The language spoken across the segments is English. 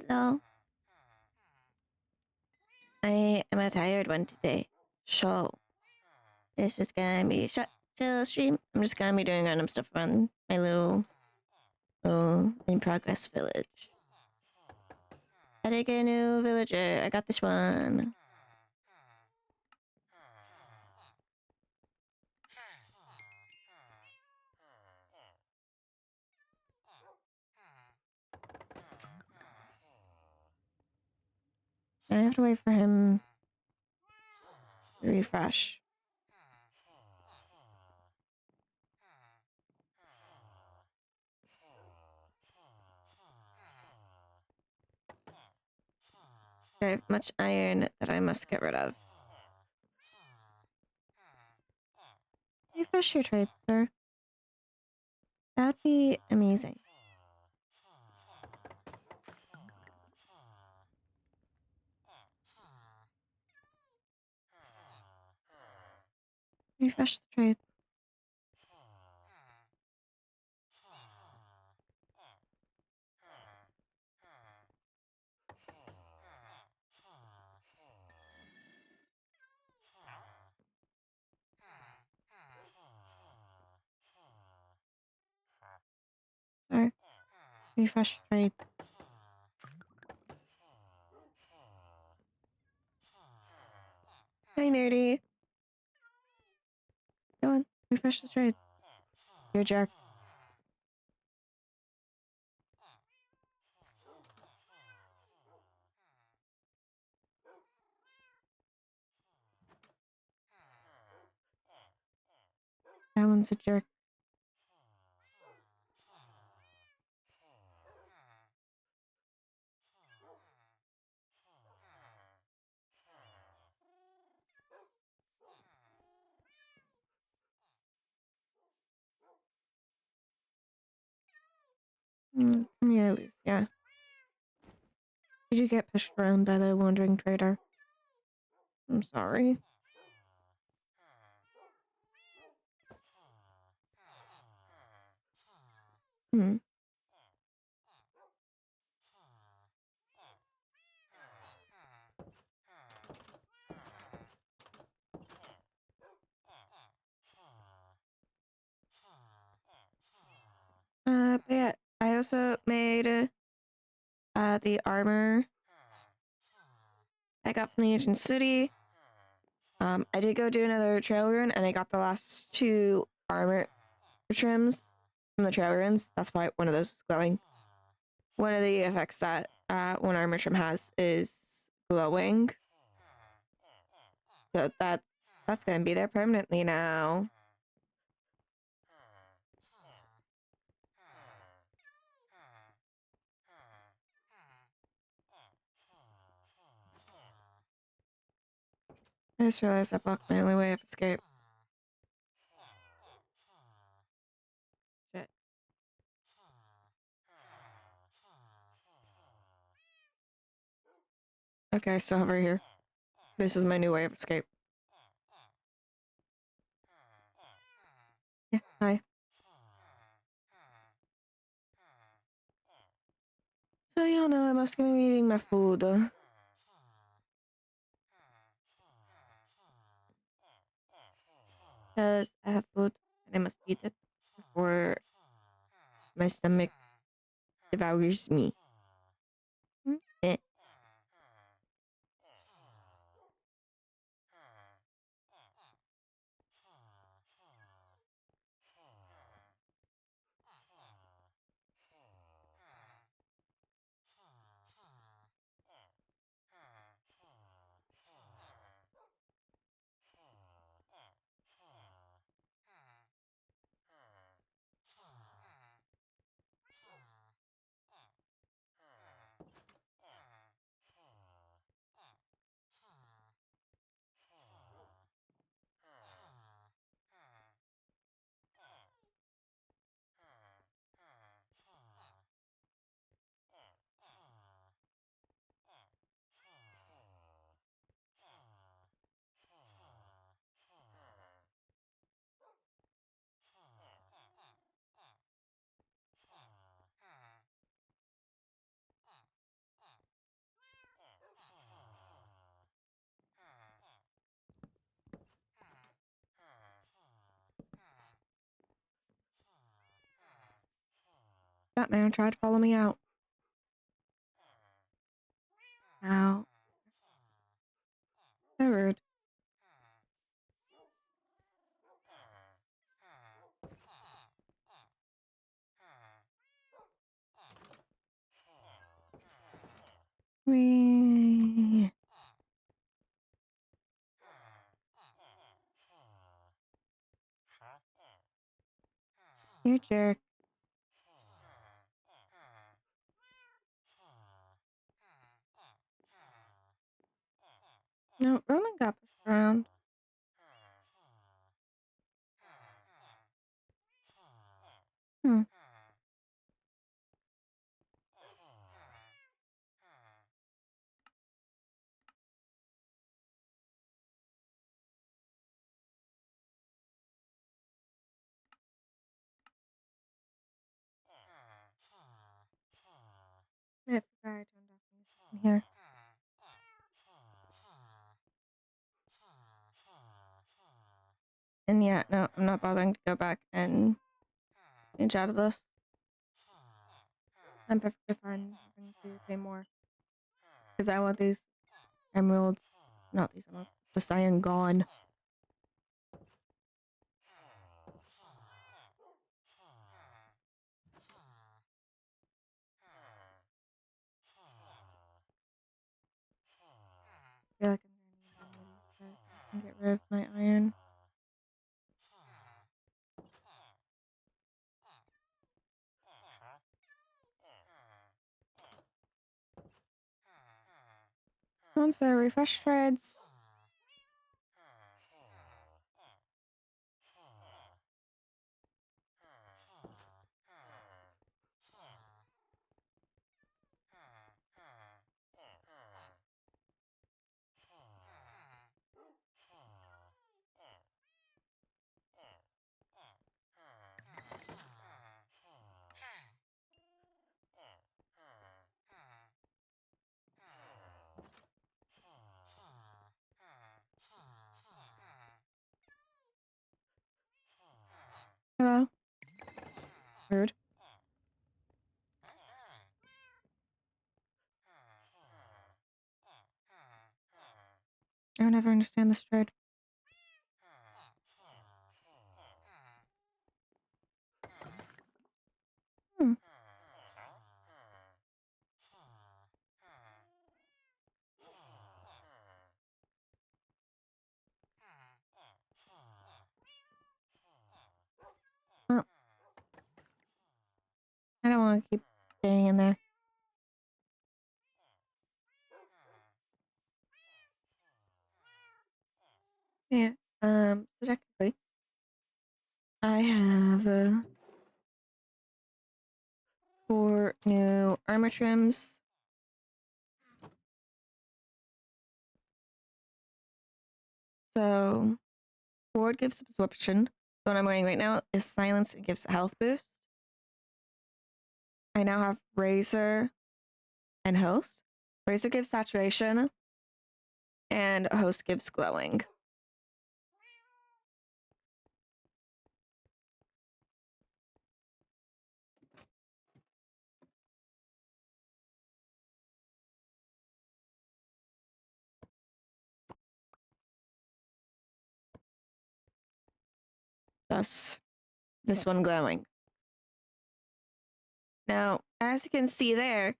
Hello. I am a tired one today. So this is gonna be chill stream. I'm just gonna be doing random stuff on my little in progress village. I did get a new villager. I got this one. I have to wait for him to refresh. I have much iron that I must get rid of. Refresh your trades, sir. That would be amazing. Refresh the trades. Sorry. Refresh the trade. Hi, nerdy. Go on. Refresh the trades. You're a jerk. That one's a jerk. Come here, Luce. Yeah. Did you get pushed around by the wandering trader? I'm sorry. Hmm. But yeah, I also made the armor I got from the ancient city. I did go do another trail rune, and I got the last 2 armor trims from the trail runes. That's why one of those is glowing. One of the effects that one armor trim has is glowing. So that's gonna be there permanently now. I just realized I blocked my only way of escape. Shit. Okay, so hover here. This is my new way of escape. Yeah, hi. So yeah, no, I must be eating my food. Because I have food and I must eat it before my stomach devours me. Eh. That man tried to follow me out. Ow. So rude. Wee. You jerk. No, Roman got pushed around. Hmm. I forgot I turned off music in here. And yeah, no, I'm not bothering to go back and change out of this. I'm perfectly fine having to pay more. Because I want these emeralds, not these emeralds, the cyan gone. I feel like I'm gonna need one of these guys so I can get rid of my iron. Once I refresh trades. Hello? Rude. I will never understand this trade. Hmm. Well, I don't want to keep staying in there. Yeah. So technically, I have 4 new armor trims. So, Ward gives absorption. The one I'm wearing right now is silence and gives a health boost. I now have Razor and Host. Razor gives saturation, and Host gives glowing. Thus, this one glowing. Now, as you can see there,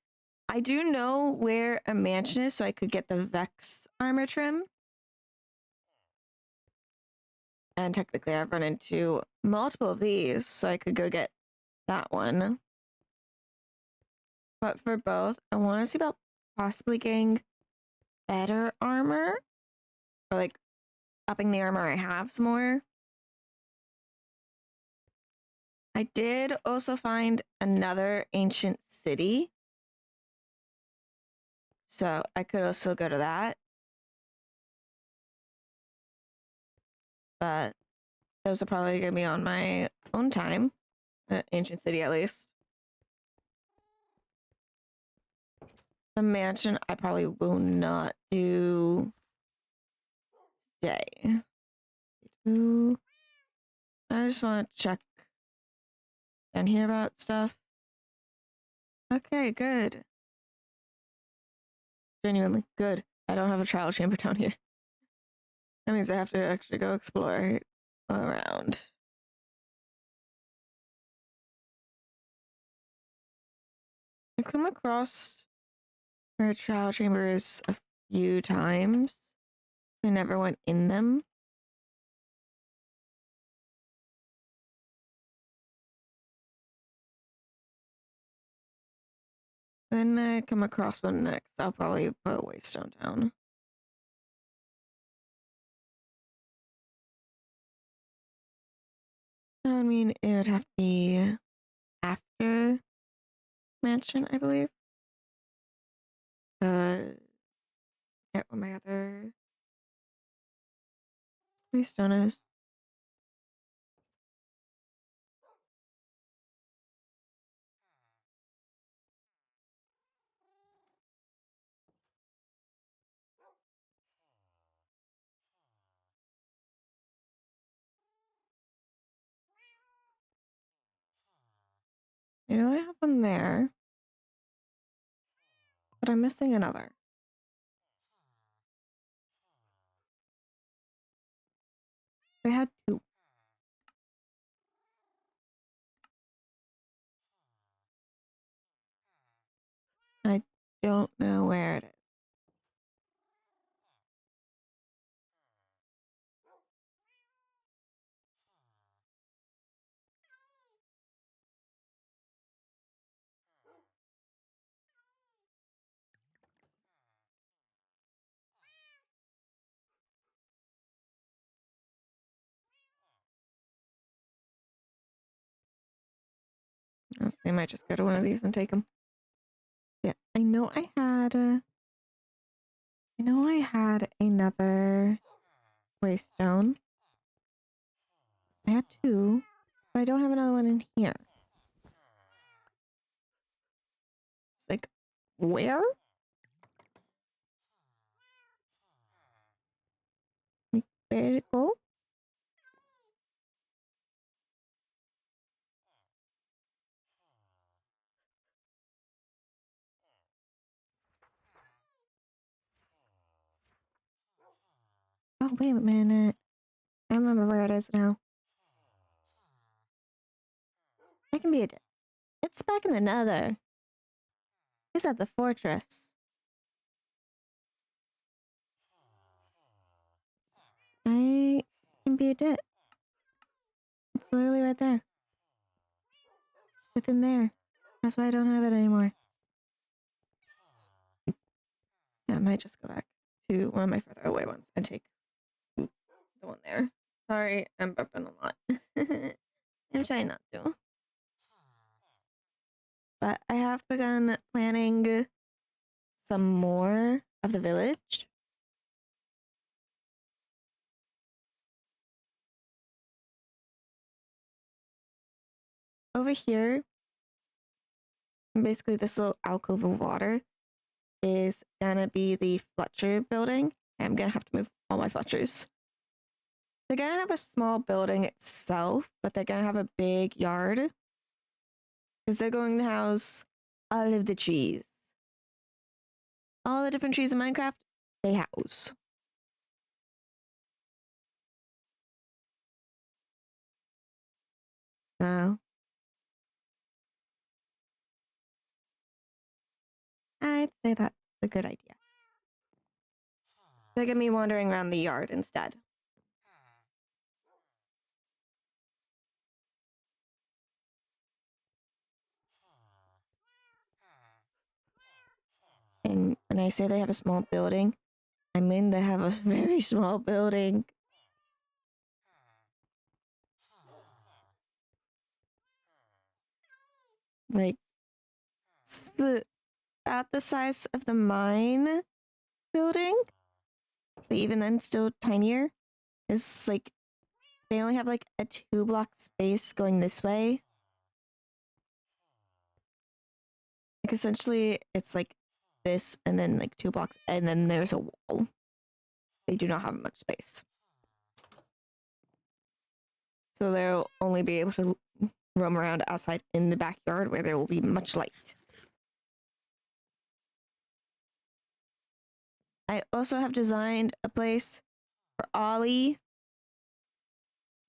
I do know where a mansion is, so I could get the Vex armor trim. And technically, I've run into multiple of these, so I could go get that one. But for both, I want to see about possibly getting better armor, or like upping the armor I have some more. I did also find another ancient city, so I could also go to that. But those are probably going to be on my own time. Ancient city, at least. The mansion, I probably will not do today. I just want to check and hear about stuff. Okay, good. Genuinely good. I don't have a trial chamber down here. That means I have to actually go explore around. I've come across her trial chambers a few times. I never went in them. When I come across one next, I'll probably put a waystone down. I mean, it would have to be after mansion, I believe. Get what my other waystone is. I know I have one there, but I'm missing another. I had two. I don't know where it is. I might just go to one of these and take them. Yeah, I know I had. I know I had another waystone. I had two, but I don't have another one in here. It's like, where? Like, where did it go? Oh, wait a minute. I remember where it is now. I can be a. It's back in the nether. It's at the fortress. I can be a dit. It's literally right there. Within there. That's why I don't have it anymore. Yeah, I might just go back to one of my further away ones and take the one there. Sorry, I'm burping a lot. I'm trying not to. But I have begun planning some more of the village. Over here, basically this little alcove of water is gonna be the Fletcher building. I'm gonna have to move all my Fletchers. They're gonna have a small building itself, but they're gonna have a big yard. Because they're going to house all of the trees. All the different trees in Minecraft, they house. So, I'd say that's a good idea. They're gonna be wandering around the yard instead. And when I say they have a small building, I mean they have a very small building. Like, it's about the size of the mine building, but even then, still tinier. It's like they only have like a 2-block space going this way. Like essentially, it's like this, and then like 2 blocks, and then there's a wall. They do not have much space, so they'll only be able to roam around outside in the backyard where there will be much light. I also have designed a place for Ollie.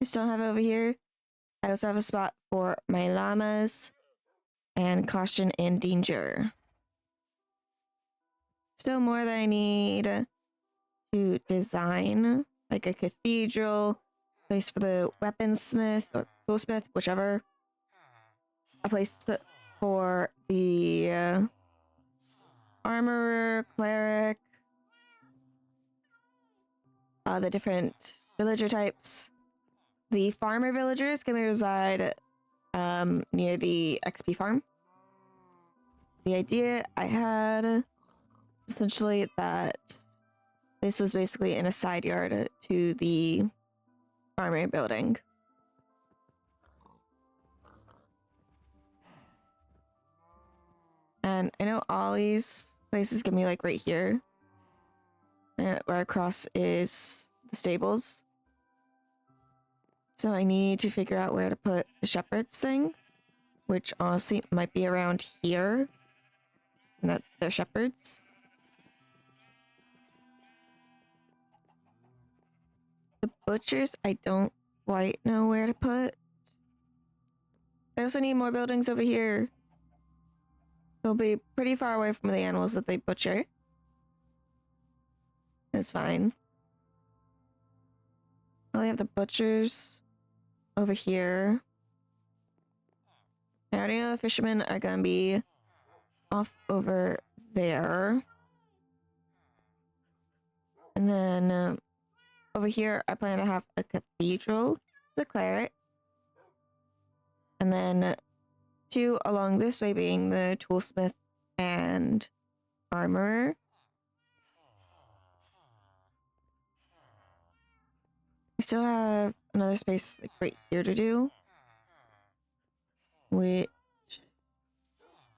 I still have it over here. I also have a spot for my llamas and caution and danger. Still more that I need to design, like a cathedral, place for the weaponsmith or toolsmith, whichever. A place for the armorer, cleric, the different villager types. The farmer villagers can reside near the XP farm. The idea I had essentially that this was basically in a side yard to the farmer building. And I know Ollie's place is gonna be like right here. Where across is the stables. So I need to figure out where to put the shepherd's thing, which honestly might be around here. And that they're shepherds. The butchers, I don't quite know where to put. I also need more buildings over here. They'll be pretty far away from the animals that they butcher. That's fine. We have the butchers over here. I already know the fishermen are gonna be off over there. And then over here, I plan to have a cathedral, the cleric. And then two along this way being the toolsmith and armorer. I still have another space like right here to do, which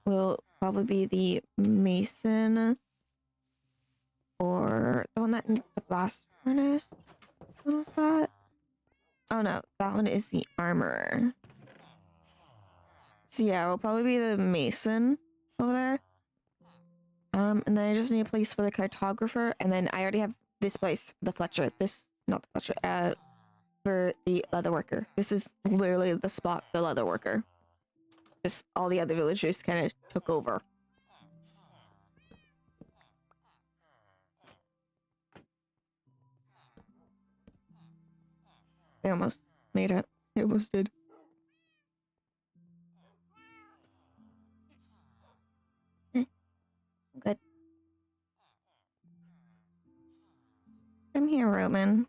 will probably be the mason or the one that needs the blast furnace. What was that? Oh no, that one is the armorer. So yeah, it'll probably be the mason over there. And then I just need a place for the cartographer, and then I already have this place for the Fletcher. Not the Fletcher, for the leather worker. This is literally the spot for the leather worker. Just all the other villagers kind of took over. They almost made it. They almost did. Good. Come here, Roman.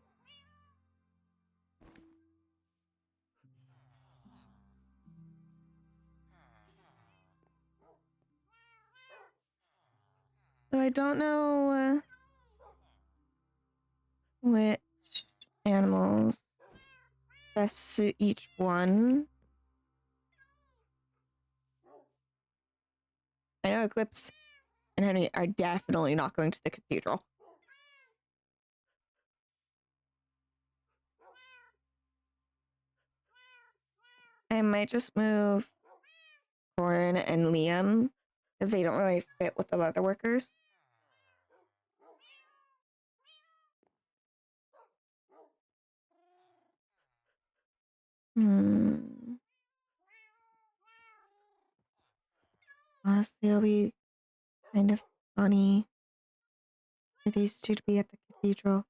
So I don't know which animals best suit each one. I know Eclipse and Henry are definitely not going to the cathedral. I might just move Corin and Liam because they don't really fit with the leather workers. Honestly, it'll be kind of funny for these two to be at the cathedral.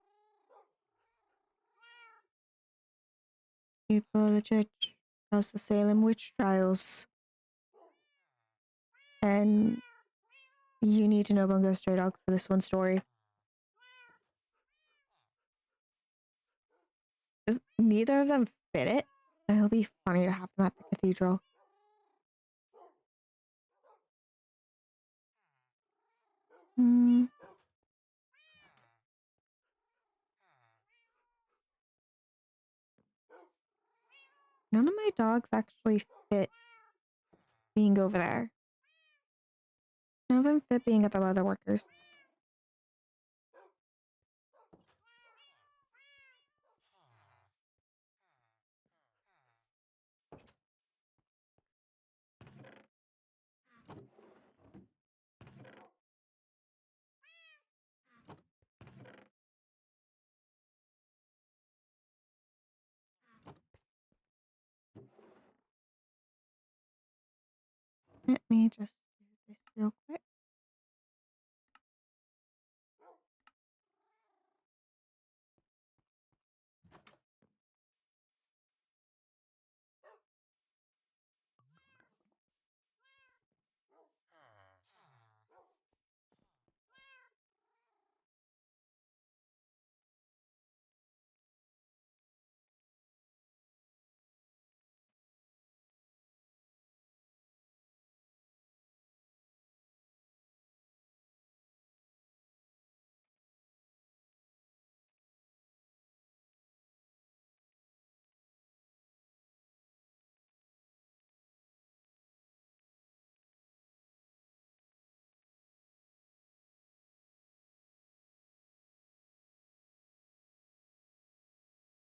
People of the church caused the Salem witch trials. And you need to know Bungo Stray Dogs for this one story. Just neither of them fit it. It'll be funny to have them at the cathedral. None of my dogs actually fit being over there. None of them fit being at the leather workers. Let me just do this real quick.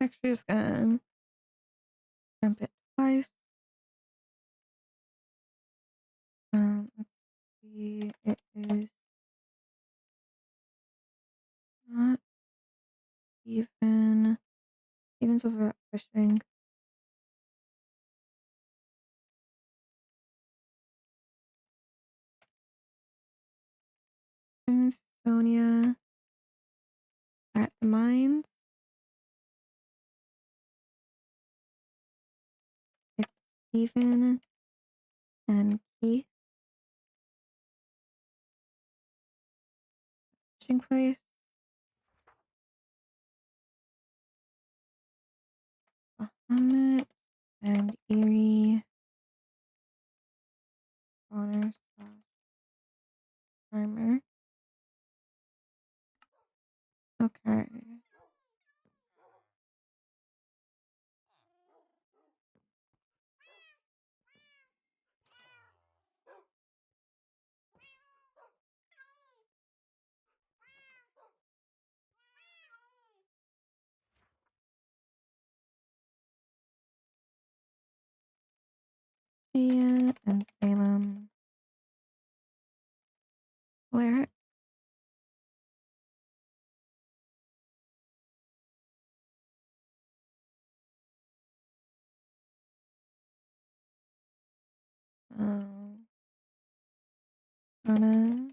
Actually, just gonna jump it twice. Let's see. It is not even. Even so for fishing. Sonia at the mines. It's Stephen and Keith. Fishing place. Bahamut and Erie. Connor Farmer. Okay. Gia and Salem. Where? Anna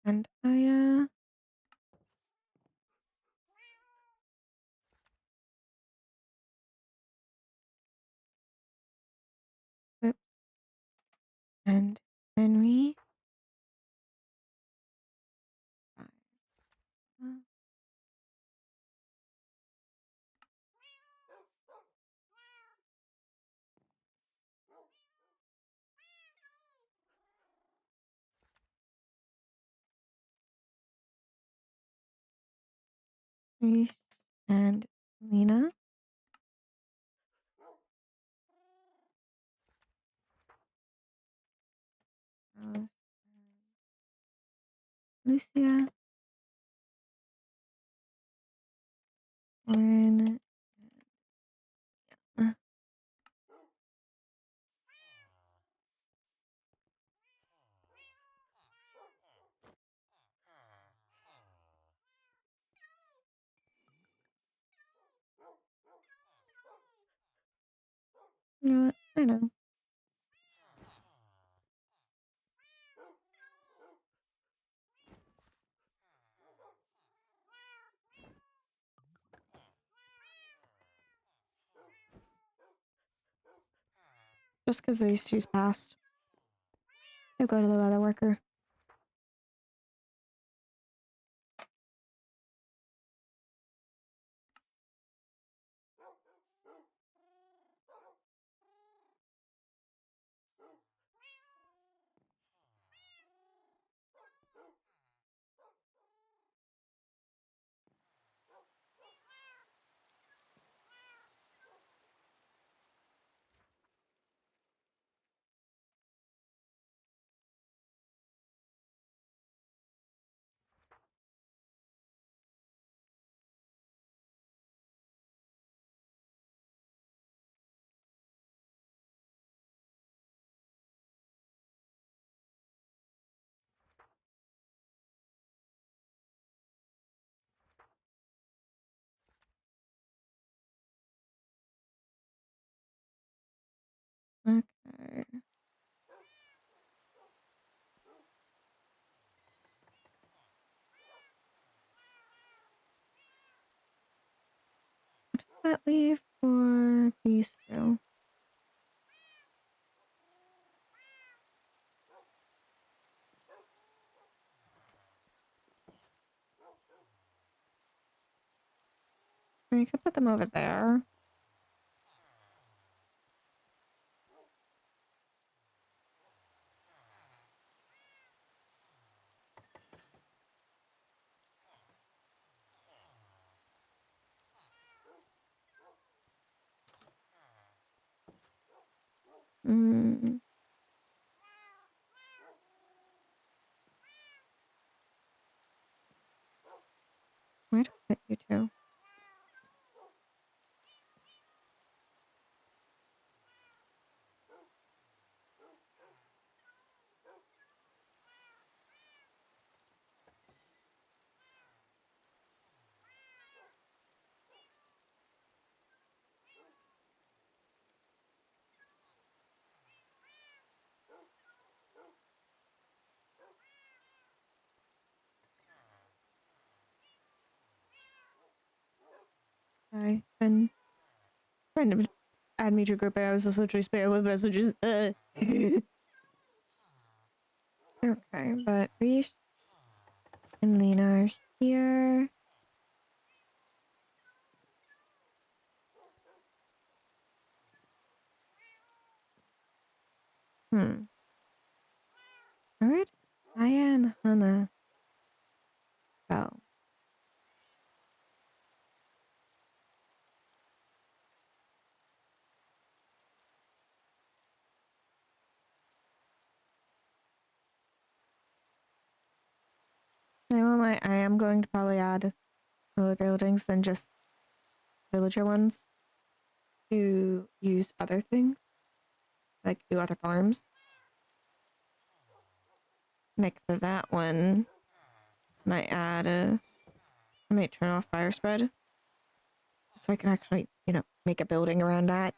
and Aya. Flip and Henry. Reese and Lena. Alice and Lucia. Lauren. Uh, you know what? I know. Just because these two's passed. They'll go to the leather worker. Okay. pet leave for these two? We could put them over there. Mm. Where do I put you two? Hi, friend of add me to a group. I was just literally spam with messages. Okay, but Reese and Lena are here. Where'd Aya and Hannah go? I won't lie, I am going to probably add other buildings than just villager ones to use other things, like do other farms. Like for that one, might add I might turn off fire spread so I can actually, make a building around that.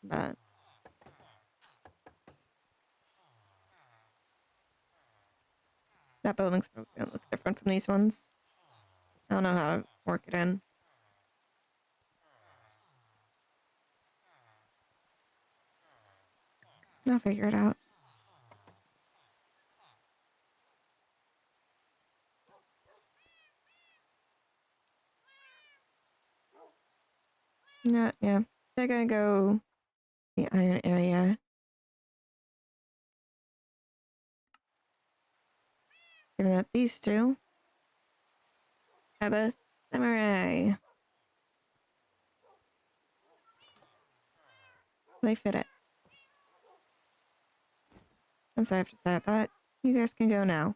But that building's probably gonna look different from these ones. I don't know how to work it in. I'll figure it out. Yeah. They're gonna go the iron area. Given that these two are both samurai. They fit it. Since I've decided that, you guys can go now.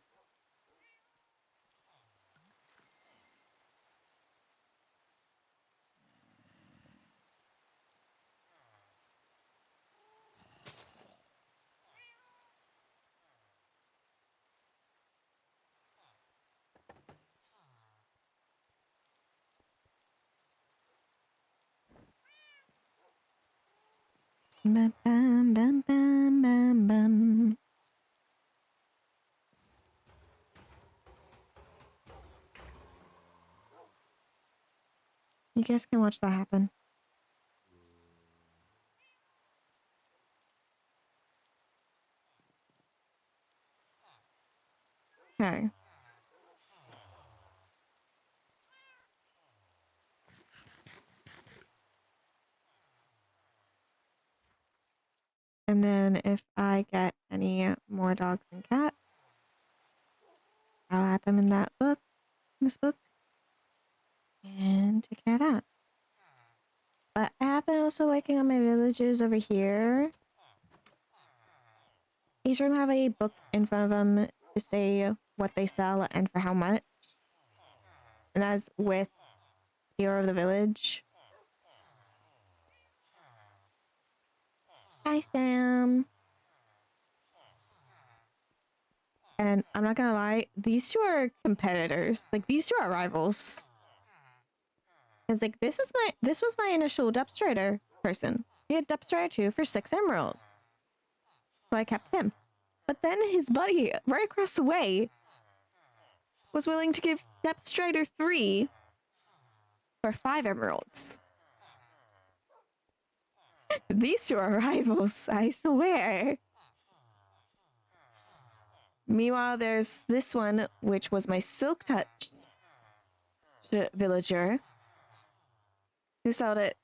Bam, bam, bam, bam, bam, bam. You guys can watch that happen. Okay. And then if I get any more dogs and cats, I'll add them in this book, and take care of that. But I have been also working on my villages over here. Each of them have a book in front of them to say what they sell and for how much. And that's with hero of the village. Hi, Sam. And I'm not gonna lie, these two are competitors. Like, these two are rivals. Cause like this was my initial depth strider person. He had depth strider 2 for 6 emeralds. So I kept him. But then his buddy right across the way was willing to give Depth Strider 3 for 5 emeralds. These two are rivals, I swear. Meanwhile, there's this one, which was my Silk Touch villager, who sold it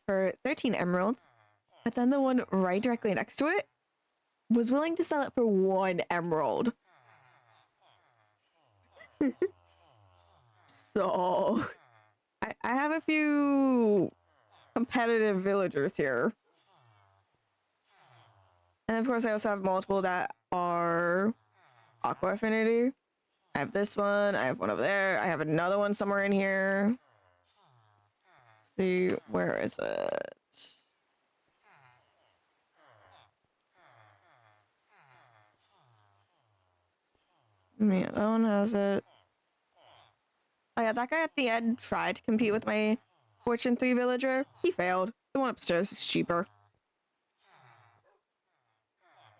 for 13 emeralds. But then the one right directly next to it was willing to sell it for 1 emerald. So I have a few competitive villagers here. And of course, I also have multiple that are Aqua Affinity. I have this one. I have one over there. I have another one somewhere in here. Let's see, where is it? Yeah, that one has it. Oh yeah, that guy at the end tried to compete with my Fortune 3 villager. He failed. The one upstairs is cheaper.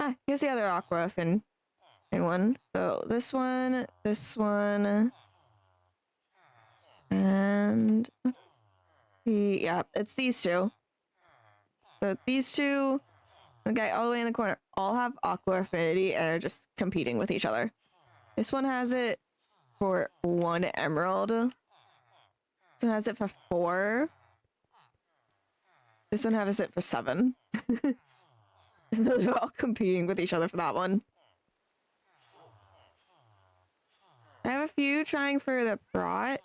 Ah, here's the other Aqua Affinity one. So this one, and let's see. Yeah, it's these two. So these two, the guy all the way in the corner, all have Aqua Affinity and are just competing with each other. This one has it for 1 emerald. This one has it for 4. This one has it for 7. So they're all competing with each other for that one. I have a few trying for the prot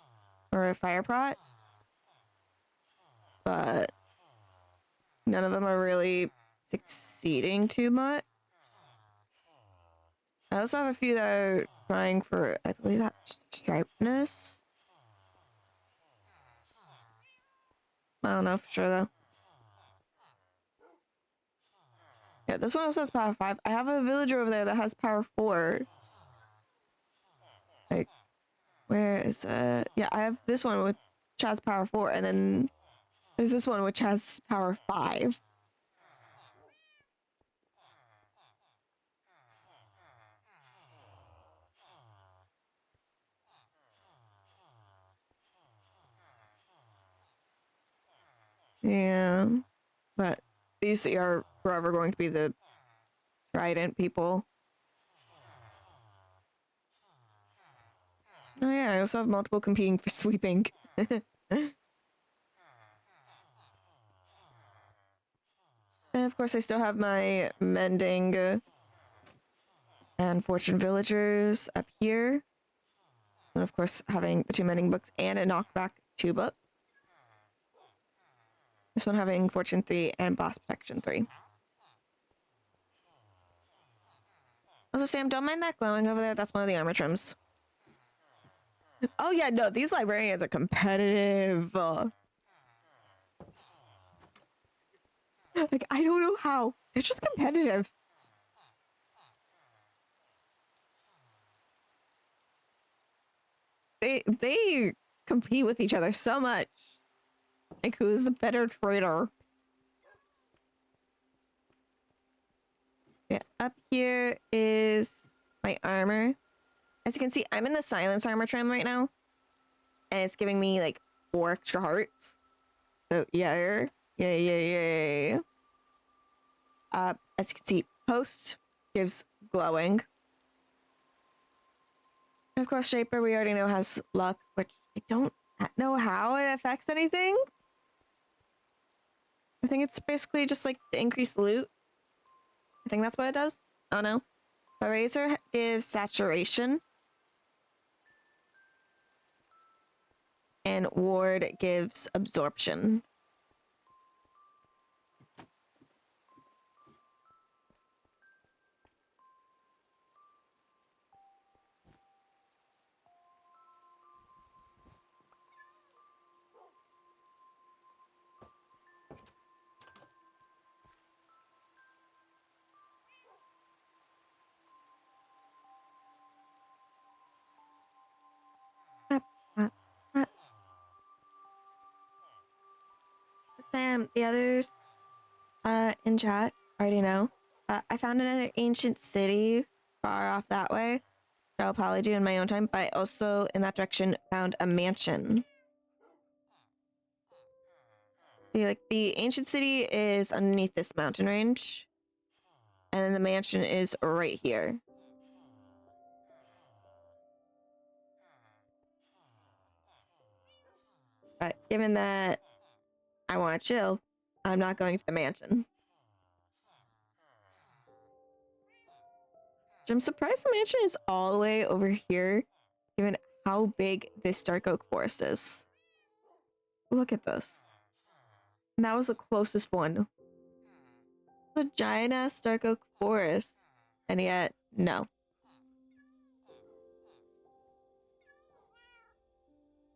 or a fire prot, but none of them are really succeeding too much. I also have a few that are trying for, I believe that's sharpness. I don't know for sure though. Yeah, this one also has power 5. I have a villager over there that has power 4. Like, where is it? Yeah, I have this one which has power 4, and then there's this one which has power 5. Yeah, but these are forever going to be the trident people. Oh yeah, I also have multiple competing for sweeping. And of course, I still have my mending and fortune villagers up here. And of course, having the 2 mending books and a knockback 2 book. This one having fortune 3 and blast protection 3. Also, Sam, don't mind that glowing over there. That's one of the armor trims. Oh yeah, no, these librarians are competitive. Like, I don't know how. They're just competitive. They compete with each other so much. Like, who's the better trader? Yeah, up here is my armor. As you can see, I'm in the silence armor trim right now. And it's giving me like 4 extra hearts. So yeah. As you can see, post gives glowing. And of course, Shaper we already know has luck, which I don't know how it affects anything. I think it's basically just like to increase loot. I think that's what it does. I don't know. But Razor gives saturation. And Ward gives absorption. Sam, the others in chat already know. I found another ancient city far off that way. I'll probably do in my own time, but I also in that direction found a mansion. See, like the ancient city is underneath this mountain range, and then the mansion is right here. But given that I want to chill, I'm not going to the mansion. I'm surprised the mansion is all the way over here, given how big this dark oak forest is. Look at this. And that was the closest one. The giant ass dark oak forest. And yet, no.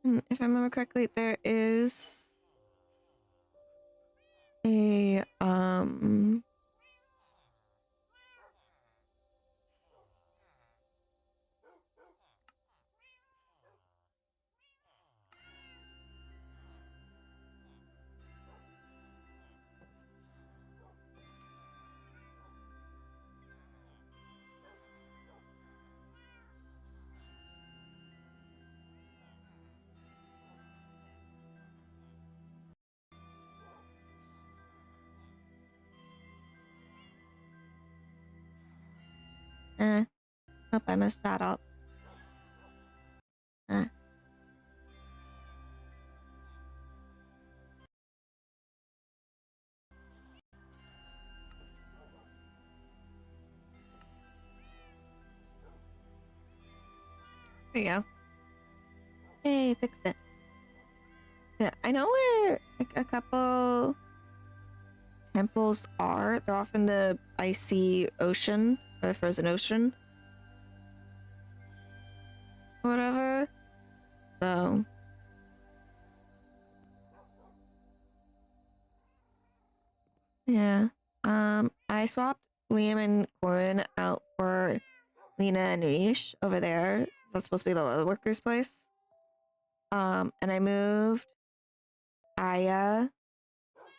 If I remember correctly, there is a hope I messed that up. There you go. Hey, fixed it. Yeah, I know where like a couple temples are. They're off in the icy ocean or the frozen ocean. Whatever. So yeah. I swapped Liam and Corin out for Lena and Nish over there. That's supposed to be the leather workers' place. And I moved Aya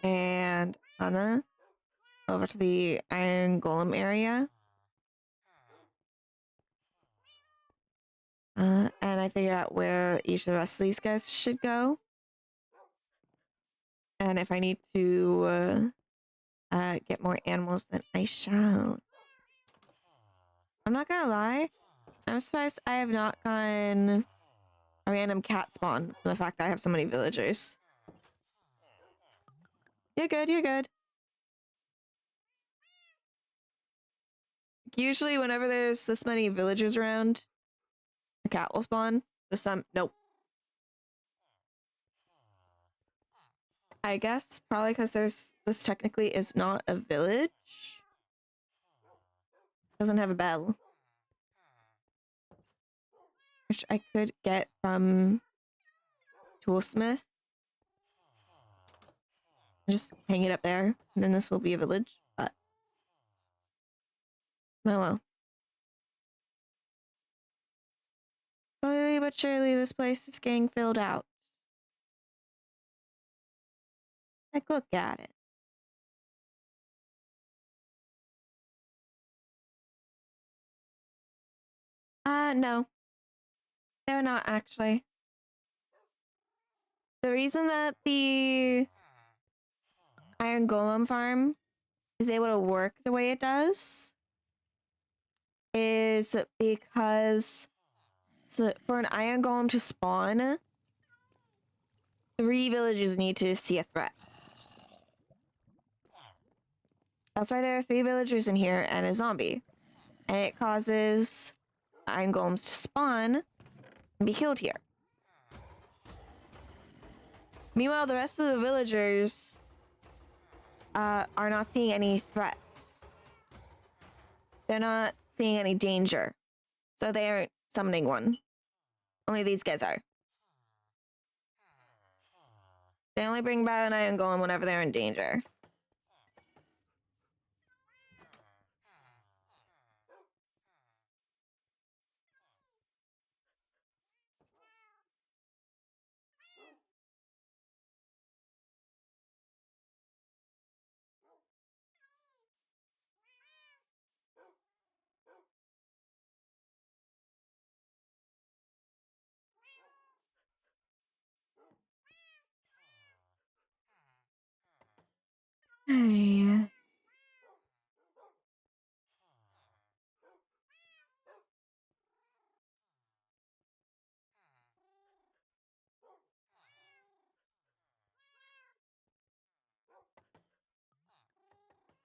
and Anna over to the Iron Golem area. And I figured out where each of the rest of these guys should go. And if I need to get more animals, then I shall. I'm not gonna lie, I'm surprised I have not gotten a random cat spawn from the fact that I have so many villagers. You're good, you're good. Usually whenever there's this many villagers around, a cat will spawn. Nope. I guess probably because this technically is not a village. Doesn't have a bell. Which I could get from Toolsmith. Just hang it up there, and then this will be a village, but oh well. Slowly but surely this place is getting filled out. Like, look at it. No. They're not actually. The reason that the Iron Golem farm is able to work the way it does is because for an Iron Golem to spawn, 3 villagers need to see a threat. That's why there are 3 villagers in here and a zombie. And it causes Iron Golems to spawn and be killed here. Meanwhile, the rest of the villagers are not seeing any threats. They're not seeing any danger. So they aren't summoning one. Only these guys are. They only bring back an Iron Golem whenever they're in danger. Hey.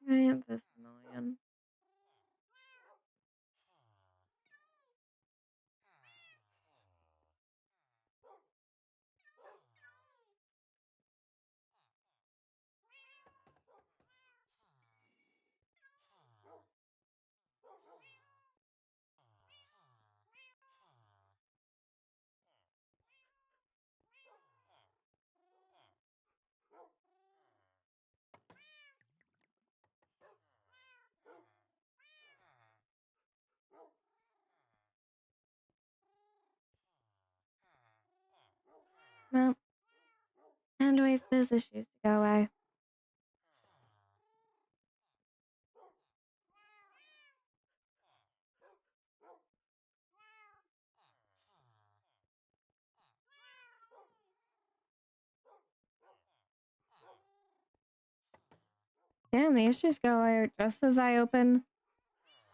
Man, this annoying. Well, time to wait for those issues to go away. Damn, the issues go away just as I open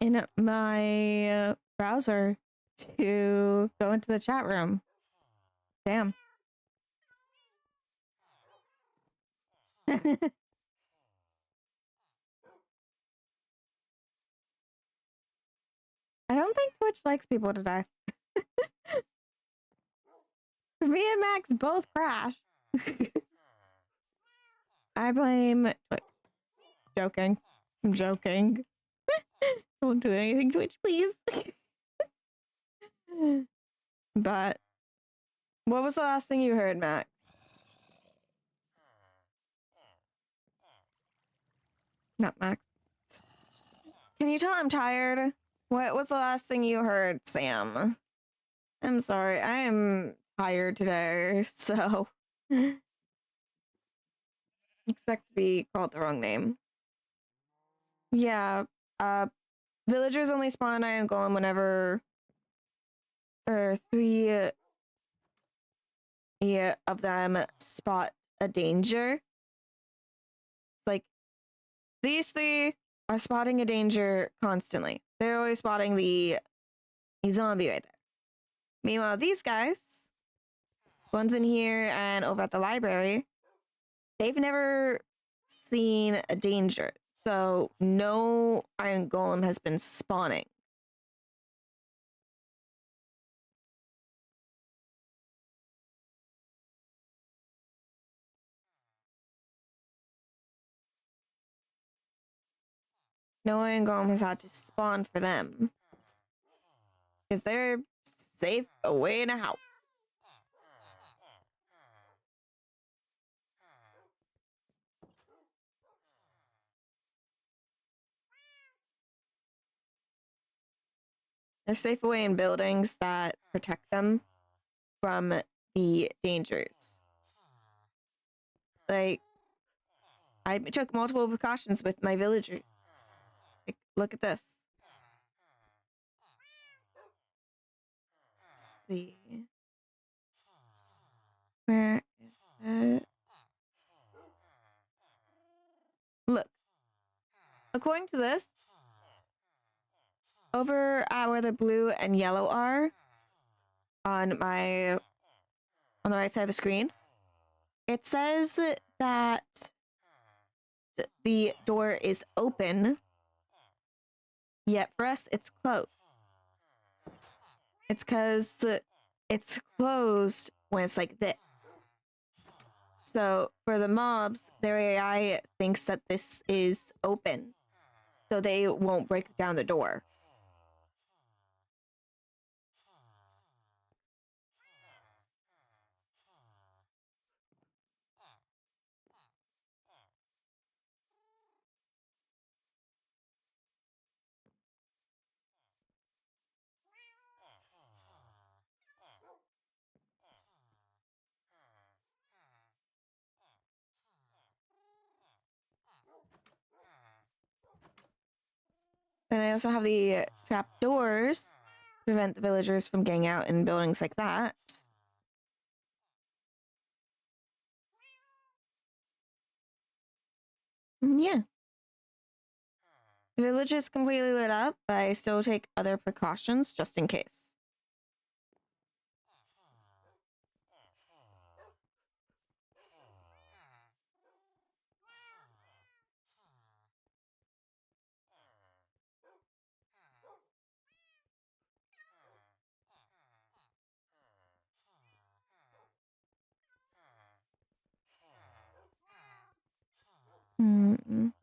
in my browser to go into the chat room. Damn. I don't think Twitch likes people today. Me and Max both crash. I blame Twitch. Joking. I'm joking. Don't do anything, Twitch, please. But what was the last thing you heard, Max? Not Max. Can you tell I'm tired? What was the last thing you heard, Sam? I'm sorry. I am tired today, so expect to be called the wrong name. Yeah. Villagers only spawn Iron Golem whenever three of them spot a danger. Like these three are spotting a danger constantly. They're always spotting the zombie right there. Meanwhile, these guys, one's in here and over at the library, they've never seen a danger. So no Iron Golem has been spawning. No Iron Golem has had to spawn for them. Because they're safe away in a house. They're safe away in buildings that protect them from the dangers. Like, I took multiple precautions with my villagers. Like, look at this. Let's see. Where is it? Look. According to this, over at where the blue and yellow are on the right side of the screen, it says that the door is open, yet for us it's closed. It's because it's closed when it's like this. So for the mobs, their AI thinks that this is open, so they won't break down the door. Then I also have the trap doors to prevent the villagers from getting out in buildings like that. Yeah. The village is completely lit up, but I still take other precautions just in case. Mm-mm.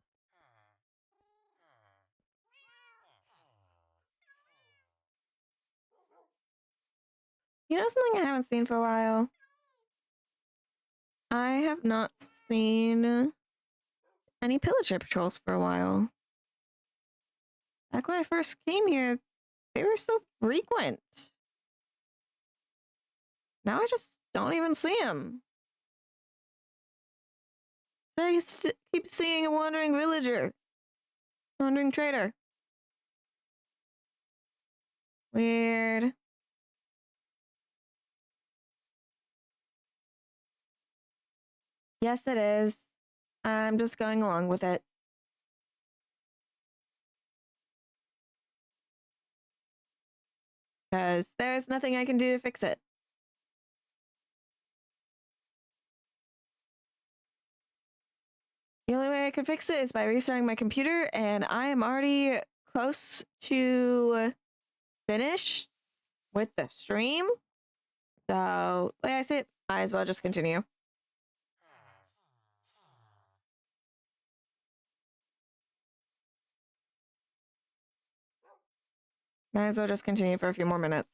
You know something I haven't seen for a while? I have not seen any pillager patrols for a while. Back when I first came here, they were so frequent. Now I just don't even see them. I keep seeing a wandering villager, wandering trader. Weird. Yes, it is. I'm just going along with it. Because there's nothing I can do to fix it. The only way I can fix it is by restarting my computer, and I am already close to finished with the stream. So, like I said, might as well just continue. Might as well just continue for a few more minutes.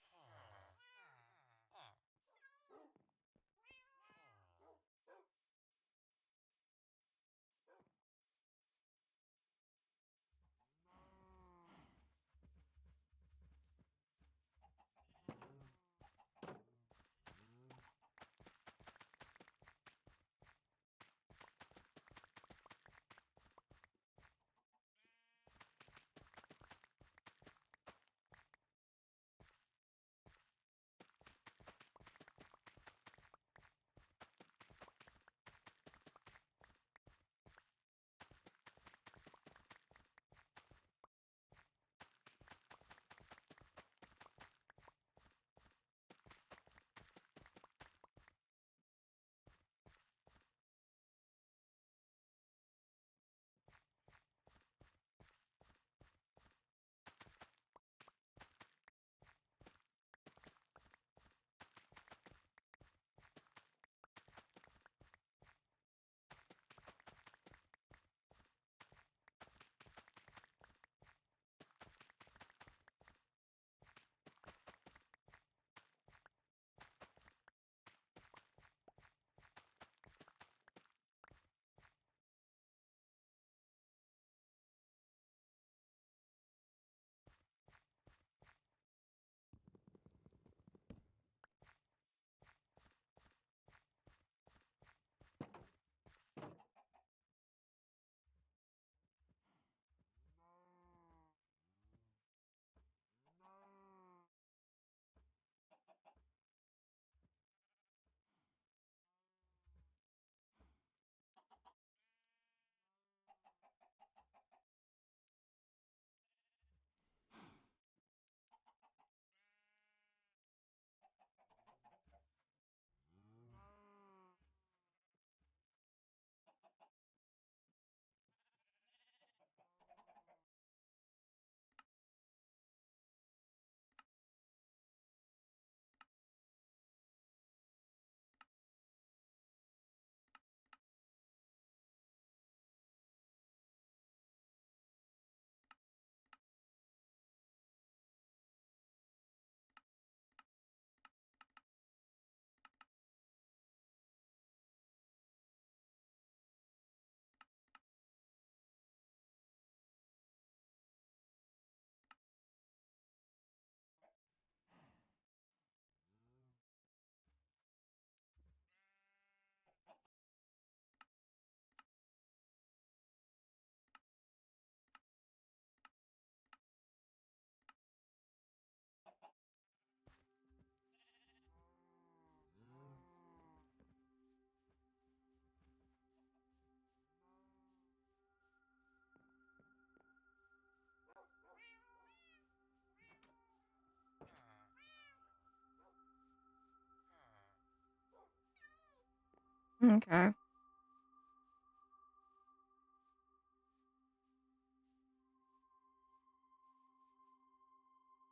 Okay.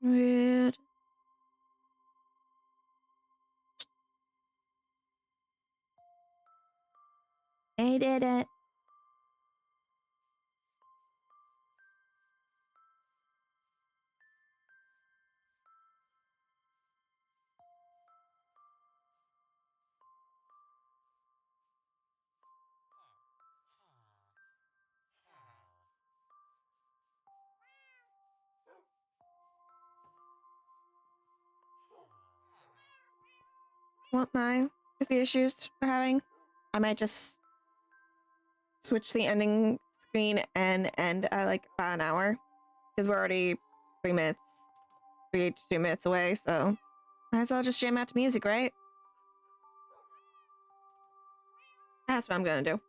Weird. I did it. What now is the issues we're having? I might just switch the ending screen and end at like about an hour because we're already 3 minutes, 3 to 2 minutes away. So might as well just jam out to music, right? That's what I'm gonna do.